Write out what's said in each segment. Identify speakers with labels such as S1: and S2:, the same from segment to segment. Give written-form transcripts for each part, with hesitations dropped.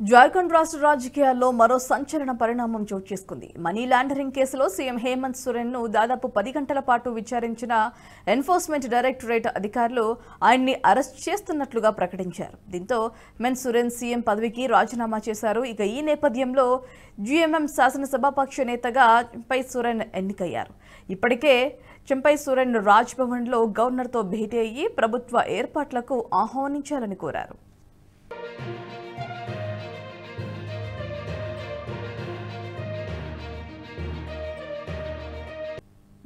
S1: జార్ఖండ్ రాష్ట్ర రాజకీయాల్లో మరో సంచలన పరిణామం చోటు చేసుకుంది. మనీ లాండరింగ్ కేసులో సీఎం హేమంత్ సోరెన్ ను దాదాపు 10 గంటల పాటు విచారించిన ఎన్ఫోర్స్మెంట్ డైరెక్టరేట్ అధికారులు ఆయన్ని అరెస్ట్ చేస్తున్నట్లుగా ప్రకటించారు. దీంతో హేమంత్ సోరెన్ సీఎం పదవికి రాజీనామా చేశారు. ఇక ఈ నేపథ్యంలో జీఎంఎం శాసనసభాపక్ష నేతగా చంపై సోరెన్ ఎన్నికయ్యారు. ఇప్పటికే చంపై సోరెన్ రాజ్భవన్లో గవర్నర్తో భేటీ అయ్యి ప్రభుత్వ ఏర్పాట్లకు ఆహ్వానించాలని కోరారు.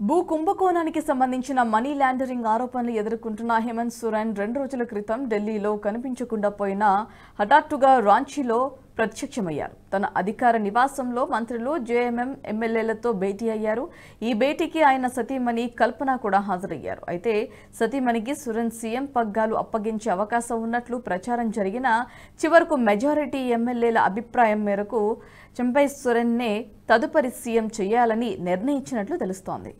S1: భూ కుంభకోణానికి సంబంధించిన మనీ లాండరింగ్ ఆరోపణలు ఎదుర్కొంటున్న హేమంత్ సోరెన్ 2 రోజుల క్రితం ఢిల్లీలో కనిపించకుండా పోయినా హఠాత్తుగా రాంచీలో ప్రత్యక్షమయ్యారు. తన అధికార నివాసంలో మంత్రులు, జేఎంఎం ఎమ్మెల్యేలతో భేటీ అయ్యారు. ఈ భేటీకి ఆయన సతీమణి కల్పన కూడా హాజరయ్యారు. అయితే సతీమణికి సోరెన్ సీఎం పగ్గాలు అప్పగించే అవకాశం ఉన్నట్లు ప్రచారం జరిగినా చివరకు మెజారిటీ ఎమ్మెల్యేల అభిప్రాయం మేరకు చంపై సోరెన్నే తదుపరి సీఎం చేయాలని నిర్ణయించినట్లు తెలుస్తోంది.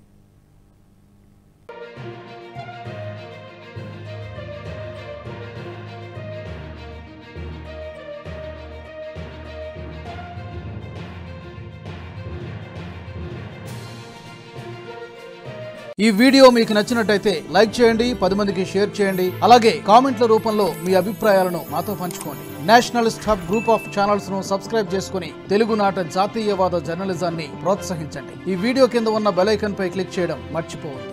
S2: ఈ వీడియో మీకు నచ్చినట్టయితే లైక్ చేయండి, 10 మందికి షేర్ చేయండి. అలాగే కామెంట్ల రూపంలో మీ అభిప్రాయాలను మాతో పంచుకోండి. Nationalist hub group of channels ను సబ్స్క్రైబ్ చేసుకుని తెలుగునాట జాతీయవాద జర్నలిజాన్ని ప్రోత్సహించండి. ఈ వీడియో కింద ఉన్న బెల్ ఐకాన్ పై క్లిక్ చేయడం మర్చిపోవద్దు.